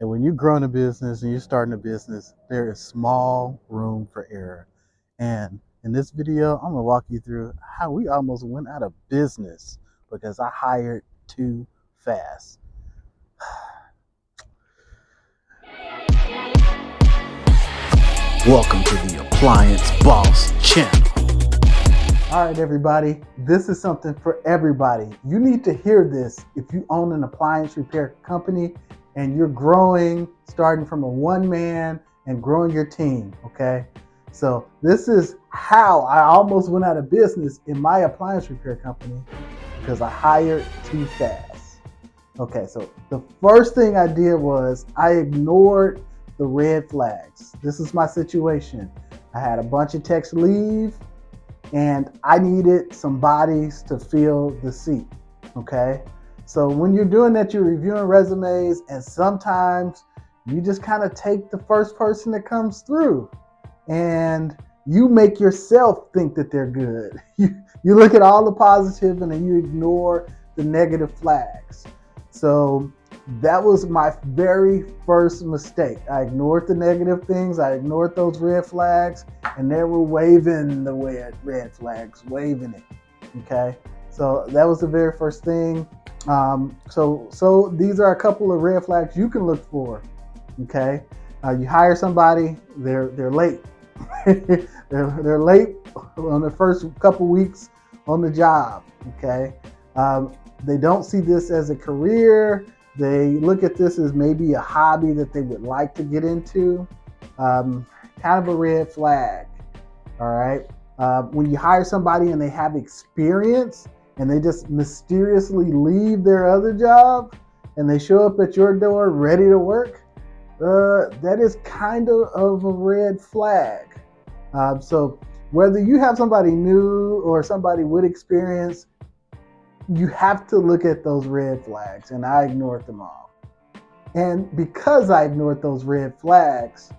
And when you're growing a business and you're starting a business, there is small room for error. And in this video, I'm gonna walk you through how we almost went out of business because I hired too fast. Welcome to the Appliance Boss channel. All right, everybody, this is something for everybody. You need to hear this if you own an appliance repair company and you're growing, starting from a one-man and growing your team, okay? So this is how I almost went out of business in my appliance repair company because I hired too fast. Okay, so the first thing I did was I ignored the red flags. This is my situation. I had a bunch of techs leave and I needed some bodies to fill the seat, okay? So when you're doing that, you're reviewing resumes, and sometimes you just kind of take the first person that comes through and you make yourself think that they're good. You look at all the positive and then you ignore the negative flags. So that was my very first mistake. I ignored the negative things. I ignored those red flags, and they were waving the red flags, waving it. Okay, so that was the very first thing. So these are a couple of red flags you can look for. Okay, you hire somebody, they're late. they're late on the first couple weeks on the job. Okay, they don't see this as a career. They look at this as maybe a hobby that they would like to get into. Kind of a red flag. All right. When you hire somebody and they have experience and they just mysteriously leave their other job and they show up at your door ready to work, that is kind of a red flag. So whether you have somebody new or somebody with experience, you have to look at those red flags, and I ignored them all. And because I ignored those red flags,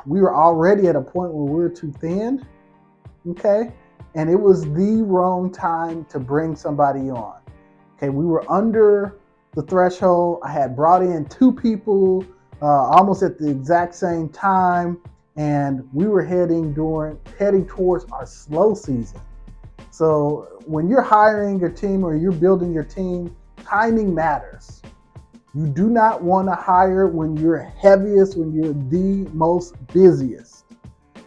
we were already at a point where we were too thin, okay? And it was the wrong time to bring somebody on. Okay, we were under the threshold. I had brought in two people almost at the exact same time, and we were heading towards our slow season. So when you're hiring your team or you're building your team, timing matters. You do not want to hire when you're heaviest, when you're the most busiest,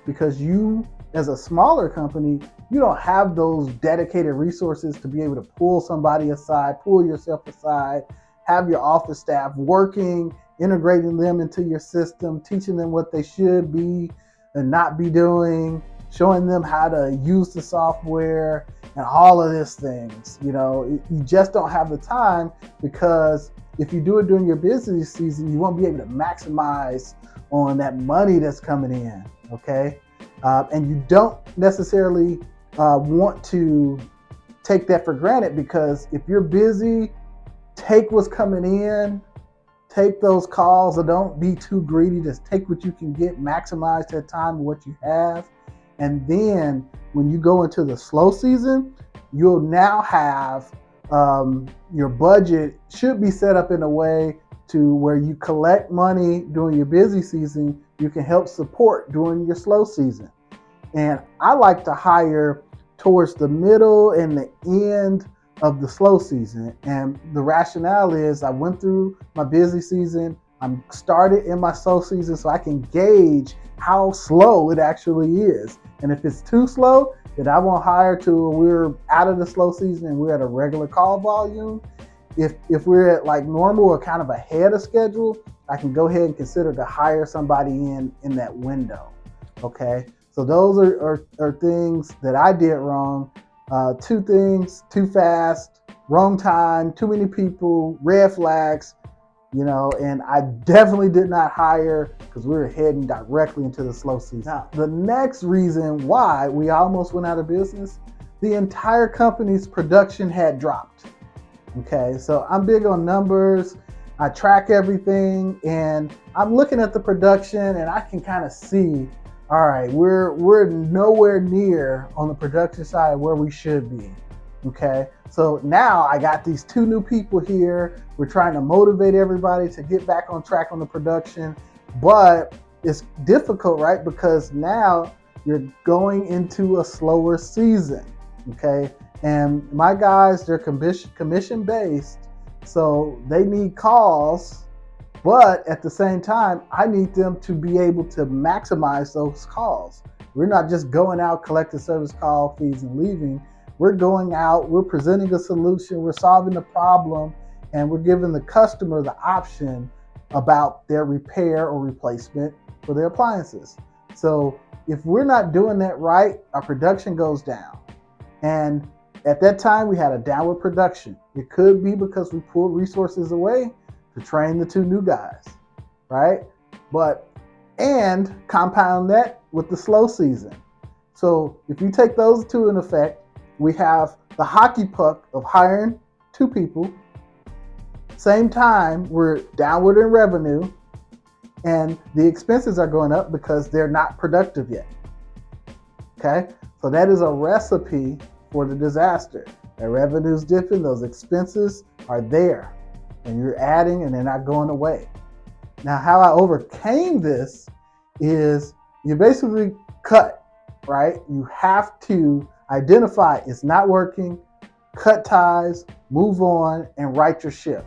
because you, as a smaller company, you don't have those dedicated resources to be able to pull somebody aside, pull yourself aside, have your office staff working, integrating them into your system, teaching them what they should be and not be doing, showing them how to use the software and all of these things. You know, you just don't have the time, because if you do it during your business season, you won't be able to maximize on that money that's coming in, okay? And you don't necessarily want to take that for granted, because if you're busy, take what's coming in, take those calls, or don't be too greedy. Just take what you can get, maximize that time with what you have. And then when you go into the slow season, you'll now have your budget should be set up in a way to where you collect money during your busy season. You can help support during your slow season. And I like to hire towards the middle and the end of the slow season. And the rationale is I went through my busy season, I'm started in my slow season, so I can gauge how slow it actually is. And if it's too slow, then I won't hire till we're out of the slow season and we're at a regular call volume. If we're at like normal or kind of ahead of schedule, I can go ahead and consider to hire somebody in that window. Okay, so those are things that I did wrong. Two things: too fast, wrong time, too many people, red flags. You know, and I definitely did not hire because we were heading directly into the slow season. Now, the next reason why we almost went out of business, the entire company's production had dropped. Okay, so I'm big on numbers. I track everything, and I'm looking at the production, and I can kind of see, all right, we're nowhere near on the production side where we should be. Okay, so now I got these 2 new people here. We're trying to motivate everybody to get back on track on the production, but it's difficult, right? Because now you're going into a slower season. Okay, and my guys, they're commission based, so they need calls, but at the same time, I need them to be able to maximize those calls. We're not just going out collecting service call fees and leaving. We're going out, we're presenting a solution, we're solving the problem, and we're giving the customer the option about their repair or replacement for their appliances. So if we're not doing that right, our production goes down. And at that time, we had a downward production. It could be because we pulled resources away to train the 2 new guys, right? And compound that with the slow season. So if you take those 2 in effect, we have the hockey puck of hiring 2 people. Same time, we're downward in revenue, and the expenses are going up because they're not productive yet. Okay, so that is a recipe for the disaster. The revenue's dipping, those expenses are there, and you're adding, and they're not going away. Now, how I overcame this is you basically cut, right? You have to identify it's not working, cut ties, move on, and right your ship.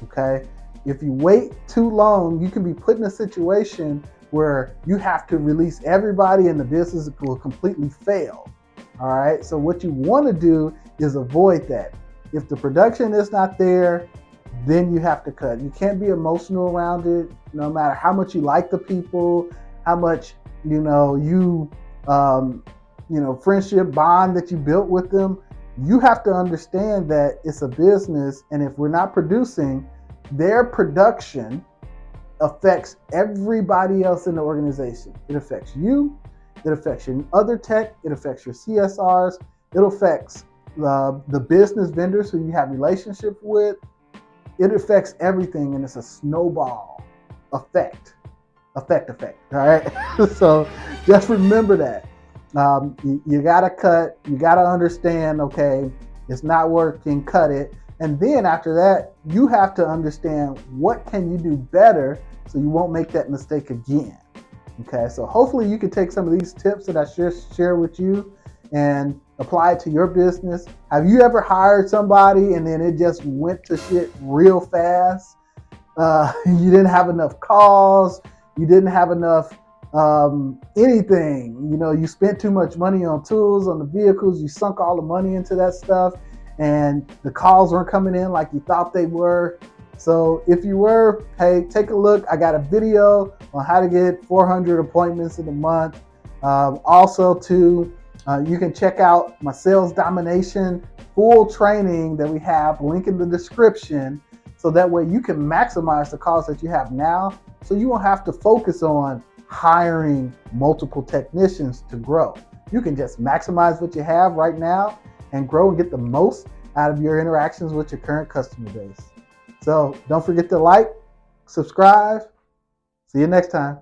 Okay? If you wait too long, you can be put in a situation where you have to release everybody and the business will completely fail. All right? So what you want to do is avoid that. If the production is not there, then you have to cut. You can't be emotional around it, no matter how much you like the people, how much friendship bond that you built with them. You have to understand that it's a business, and if we're not producing, their production affects everybody else in the organization. It affects you, it affects your other tech, it affects your CSRs, it affects the business vendors who you have relationship with. It affects everything, and it's a snowball effect. All right. So just remember that. You gotta cut. You gotta understand. Okay, it's not working. Cut it. And then after that, you have to understand what can you do better so you won't make that mistake again. Okay. So hopefully you can take some of these tips that I share with you and apply it to your business. Have you ever hired somebody and then it just went to shit real fast? You didn't have enough calls. You didn't have enough anything. You spent too much money on tools, on the vehicles. You sunk all the money into that stuff, and the calls weren't coming in like you thought they were. So if you were, hey, take a look. I got a video on how to get 400 appointments in a month. Also, too, you can check out my sales domination full training that we have, link in the description, so that way you can maximize the calls that you have now, so you won't have to focus on hiring multiple technicians to grow. You can just maximize what you have right now and grow and get the most out of your interactions with your current customer base. So don't forget to like, subscribe. See you next time.